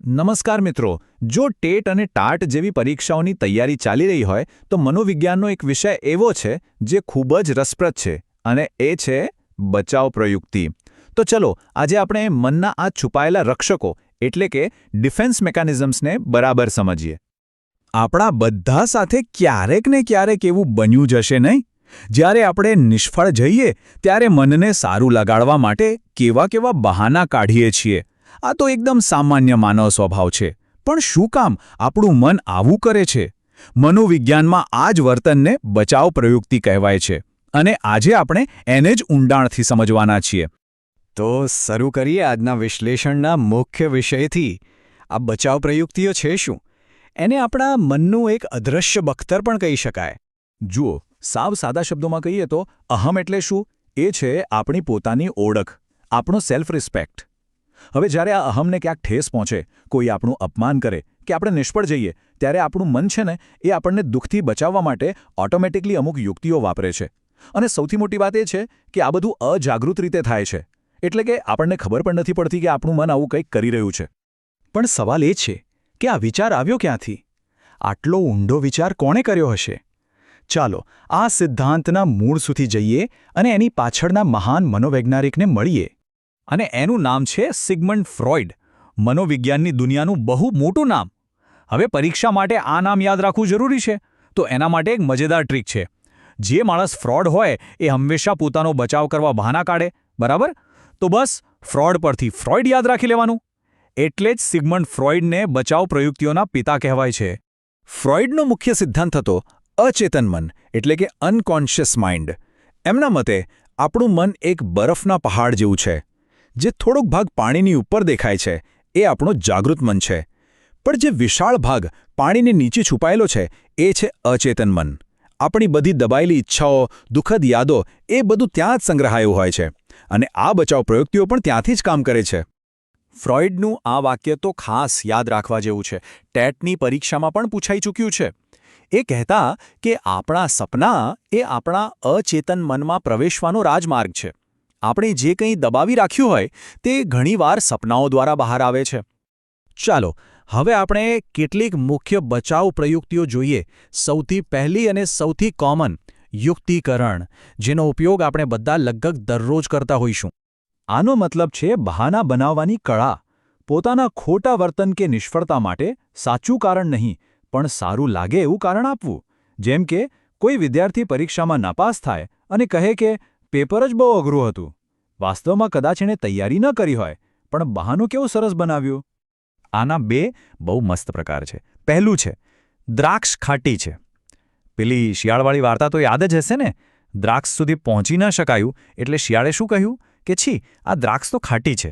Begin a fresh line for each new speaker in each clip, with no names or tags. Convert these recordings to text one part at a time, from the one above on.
નમસ્કાર મિત્રો, જો ટેટ અને ટાટ જેવી પરીક્ષાઓની તૈયારી ચાલી રહી હોય તો મનોવિજ્ઞાનનો એક વિષય એવો છે જે ખૂબ જ રસપ્રદ છે અને એ છે બચાવ પ્રયુક્તિ. તો ચલો આજે આપણે મનના આ છુપાયેલા રક્ષકો એટલે કે ડિફેન્સ મિકેનિઝમ્સને બરાબર સમજીએ. આપણા બધા સાથે ક્યારેક ને ક્યારેક એવું બન્યું જ હશે નહીં? જ્યારે આપણે નિષ્ફળ જઈએ ત્યારે મનને સારું લગાડવા માટે કેવા કેવા બહાના કાઢીએ છીએ. આ તો એકદમ સામાન્ય માનવ સ્વભાવ છે. પણ શું કામ આપણું મન આવું કરે છે? મનોવિજ્ઞાનમાં આ જ વર્તનને બચાવ પ્રયુક્તિ કહેવાય છે અને આજે આપણે એને જ ઊંડાણથી સમજવાના છીએ.
તો શરૂ કરીએ આજના વિશ્લેષણના મુખ્ય વિષયથી. આ બચાવ પ્રયુક્તિઓ છે શું? એને આપણા મનનું એક અદૃશ્ય બખ્તર પણ કહી શકાય.
જુઓ, સાવ સાદા શબ્દોમાં કહીએ તો અહમ એટલે શું? એ છે આપણી પોતાની ઓળખ, આપણો સેલ્ફ રિસ્પેક્ટ. હવે જ્યારે આ અહમને ક્યાંક ઠેસ પહોંચે, કોઈ આપણું અપમાન કરે કે આપણે નિષ્ફળ જઈએ, ત્યારે આપણું મન છે ને એ આપણને દુઃખથી બચાવવા માટે ઓટોમેટિકલી અમુક યુક્તિઓ વાપરે છે. અને સૌથી મોટી વાત એ છે કે આ બધું અજાગૃત રીતે થાય છે. એટલે કે આપણને ખબર પણ નથી પડતી કે આપણું મન આવું કંઈક કરી રહ્યું છે.
પણ સવાલ એ છે કે આ વિચાર આવ્યો ક્યાંથી? આટલો ઊંડો વિચાર કોણે કર્યો હશે? ચાલો આ સિદ્ધાંતના મૂળ સુધી જઈએ અને એની પાછળના મહાન મનોવૈજ્ઞાનિકને મળીએ. અને એનું નામ છે સિગમન્ડ ફ્રોઇડ. મનોવિજ્ઞાનની દુનિયાનું બહુ મોટું નામ. હવે પરીક્ષા માટે આ નામ યાદ રાખવું જરૂરી છે, તો એના માટે એક મજેદાર ટ્રીક છે. જે માણસ ફ્રોડ હોય એ હંમેશા પોતાનો બચાવ કરવા બહાના કાઢે, બરાબર? તો બસ ફ્રોડ પરથી ફ્રોઇડ યાદ રાખી લેવાનું. એટલે જ સિગમન્ડ ફ્રોઇડને બચાવ પ્રયુક્તિઓના પિતા કહેવાય છે.
ફ્રોઇડનો મુખ્ય સિદ્ધાંત હતો અચેતન મન એટલે કે અનકોન્શિયસ માઇન્ડ. એમના મતે આપણું મન એક બરફના પહાડ જેવું છે. જે થોડોક ભાગ પાણીની ઉપર દેખાય છે એ આપણો જાગૃત મન છે, પણ જે વિશાળ ભાગ પાણીની નીચે છુપાયેલો છે એ છે અચેતન મન. આપણી બધી દબાયેલી ઈચ્છાઓ, દુઃખદ યાદો એ બધું ત્યાં જ સંગ્રહાયું હોય છે અને આ બચાવ પ્રયુક્તિઓ પણ ત્યાંથી જ કામ કરે છે.
ફ્રોઇડનું આ વાક્ય તો ખાસ યાદ રાખવા જેવું છે. ટેટની પરીક્ષામાં પણ પૂછાઈ ચૂક્યું છે. એ કહેતા કે આપણા સપના એ આપણા અચેતન મનમાં પ્રવેશવાનો રાજમાર્ગ છે. આપણે જે કંઈ દબાવી રાખ્યું હોય તે ઘણીવાર સપનાઓ દ્વારા બહાર આવે છે. ચાલો હવે આપણે કેટલીક મુખ્ય બચાવ પ્રયુક્તિઓ જોઈએ. સૌથી પહેલી અને સૌથી કોમન યુક્તિકરણ, જેનો ઉપયોગ આપણે બધા લગભગ દરરોજ કરતા હોઈશું.
આનો મતલબ છે બહાના બનાવવાની કળા. પોતાના ખોટા વર્તન કે નિષ્ફળતા માટે સાચું કારણ નહીં, પણ સારું લાગે એવું કારણ આપવું. જેમ કે કોઈ વિદ્યાર્થી પરીક્ષામાં નાપાસ થાય અને કહે કે પેપર જ બહુ અઘરું હતું. વાસ્તવમાં કદાચ એણે તૈયારી ન કરી હોય, પણ બહાનું કેવું સરસ બનાવ્યું.
આના બે બહુ મસ્ત પ્રકાર છે. પહેલું છે દ્રાક્ષ ખાટી છે. પેલી શિયાળવાળી વાર્તા તો યાદ જ હશે ને? દ્રાક્ષ સુધી પહોંચી ન શકાયું એટલે શિયાળે શું કહ્યું કે છી આ દ્રાક્ષ તો ખાટી છે.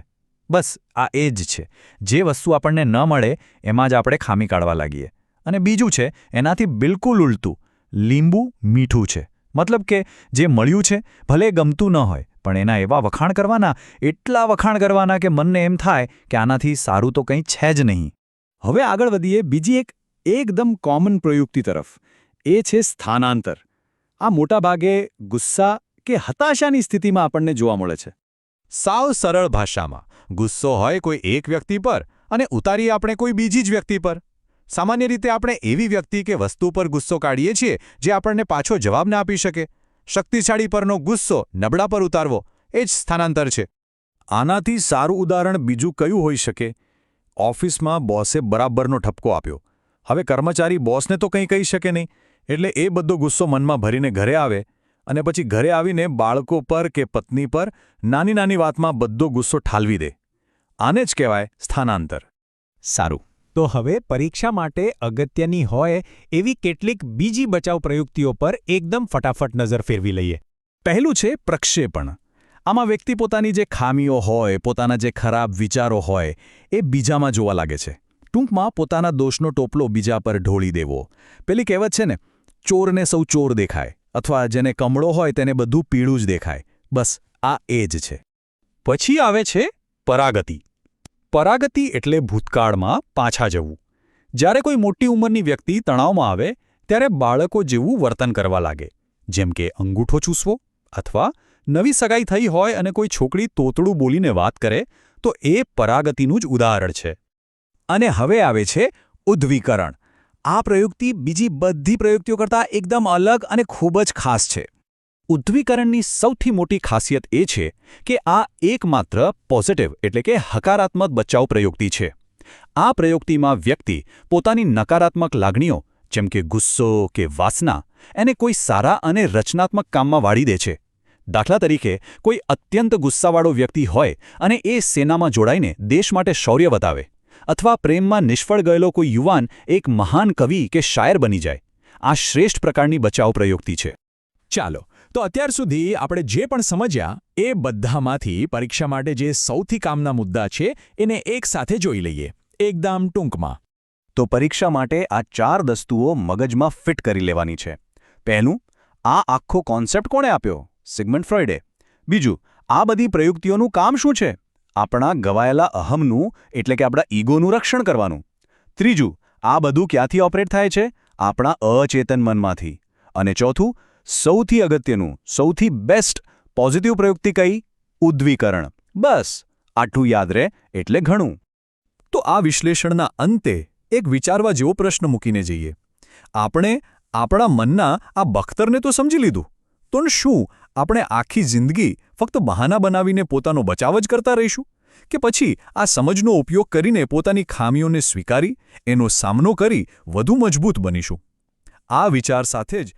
બસ આ એ જ છે. જે વસ્તુ આપણને ન મળે એમાં જ આપણે ખામી કાઢવા લાગીએ. અને બીજું છે એનાથી બિલકુલ ઉલટું, લીંબુ મીઠું છે. મતલબ કે જે મળ્યું છે ભલે ગમતું ન હોય, પણ એના એવા વખાણ કરવાના, એટલા વખાણ કરવાના કે મનને એમ થાય કે આનાથી સારું તો કંઈ છે જ નહીં.
હવે આગળ વધીએ બીજી એકદમ કોમન પ્રયુક્તિ તરફ. એ છે સ્થાનાંતર. આ મોટાભાગે ગુસ્સા કે હતાશાની સ્થિતિમાં આપણને જોવા મળે છે. સાવ સરળ ભાષામાં ગુસ્સો હોય કોઈ એક વ્યક્તિ પર અને ઉતારીએ આપણે કોઈ બીજી જ વ્યક્તિ પર. સામાન્ય રીતે આપણે એવી વ્યક્તિ કે વસ્તુ પર ગુસ્સો કાઢીએ છીએ જે આપણને પાછો જવાબ ના આપી શકે. શક્તિશાળી પરનો ગુસ્સો નબળા પર ઉતારવો એ જ સ્થાનાંતર છે. આનાથી સારું ઉદાહરણ બીજું કયું હોઈ શકે? ઓફિસમાં બોસે બરાબરનો ઠપકો આપ્યો. હવે કર્મચારી બોસને તો કંઈ કહી શકે નહીં, એટલે એ બધો ગુસ્સો મનમાં ભરીને ઘરે આવે અને પછી ઘરે આવીને બાળકો પર કે પત્ની પર નાની નાની વાતમાં બધો ગુસ્સો ઠાલવી દે. આને જ કહેવાય સ્થાનાંતર.
સારું, તો હવે પરીક્ષા માટે અગત્યની હોય એવી કેટલીક બીજી બચાવ પ્રયુક્તિઓ પર એકદમ ફટાફટ નજર ફેરવી લઈએ.
પહેલું છે પ્રક્ષેપણ. આમાં વ્યક્તિ પોતાની જે ખામીઓ હોય, પોતાના જે ખરાબ વિચારો હોય એ બીજામાં જોવા લાગે છે. ટૂંકમાં પોતાના દોષનો ટોપલો બીજા પર ઢોળી દેવો. પેલી કહેવત છે ને, ચોરને સૌ ચોર દેખાય, અથવા જેને કમળો હોય તેને બધું પીળું જ દેખાય. બસ આ એ જ છે.
પછી આવે છે પરાગતિ.
પરાગતિ એટલે ભૂતકાળમાં પાછા જવું. જ્યારે કોઈ મોટી ઉંમરની વ્યક્તિ તણાવમાં આવે ત્યારે બાળકો જેવું વર્તન કરવા લાગે. જેમ કે અંગૂઠો ચૂસવો, અથવા નવી સગાઈ થઈ હોય અને કોઈ છોકરી તોતડું બોલીને વાત કરે તો એ પરાગતિનું જ ઉદાહરણ છે. અને હવે આવે છે ઉદ્દવીકરણ. આ પ્રયુક્તિ બીજી બધી પ્રયુક્તિઓ કરતાં એકદમ અલગ અને ખૂબ જ ખાસ છે. ઉદ્દવીકરણની સૌથી મોટી ખાસિયત એ છે કે આ એકમાત્ર પોઝિટિવ એટલે કે હકારાત્મક બચાવ પ્રયુક્તિ છે. આ પ્રયુક્તિમાં વ્યક્તિ પોતાની નકારાત્મક લાગણીઓ જેમ કે ગુસ્સો કે વાસના એને કોઈ સારા અને રચનાત્મક કામમાં વાળી દે છે. દાખલા તરીકે કોઈ અત્યંત ગુસ્સાવાળો વ્યક્તિ હોય અને એ સેનામાં જોડાઈને દેશ માટે શૌર્ય બતાવે, અથવા પ્રેમમાં નિષ્ફળ ગયેલો કોઈ યુવાન એક મહાન કવિ કે શાયર બની જાય. આ શ્રેષ્ઠ પ્રકારની બચાવ પ્રયુક્તિ છે.
ચાલો, તો અત્યાર સુધી આપણે જે પણ સમજ્યા એ બધામાંથી પરીક્ષા માટે જે સૌથી કામના મુદ્દા છે એને એકસાથે જોઈ લઈએ, એકદમ ટૂંકમાં.
તો પરીક્ષા માટે આ 4 દસ્તુઓ મગજમાં ફિટ કરી લેવાની છે. પહેલું, આ આખો કોન્સેપ્ટ કોણે આપ્યો? સિગમન્ડ ફ્રોઇડે. બીજું, આ બધી પ્રયુક્તિઓનું કામ શું છે? આપણા ગવાયેલા અહમનું એટલે કે આપણા ઈગોનું રક્ષણ કરવાનું. ત્રીજું, આ બધું ક્યાંથી ઓપરેટ થાય છે? આપણા અચેતન મનમાંથી. અને ચોથું, સૌથી અગત્યનું, સૌથી બેસ્ટ પોઝિટિવ પ્રયુક્તિ કઈ? ઉદ્દવીકરણ. બસ આટલું યાદ રહે એટલે ઘણું.
તો આ વિશ્લેષણના અંતે એક વિચારવા જેવો પ્રશ્ન મૂકીને જઈએ. આપણે આપણા મનના આ બખ્તરને તો સમજી લીધું, તો શું આપણે આખી જિંદગી ફક્ત બહાના બનાવીને પોતાનો બચાવ જ કરતા રહીશું? કે પછી આ સમજનો ઉપયોગ કરીને પોતાની ખામીઓને સ્વીકારી એનો સામનો કરી વધુ મજબૂત બનીશું? આ વિચાર સાથે જ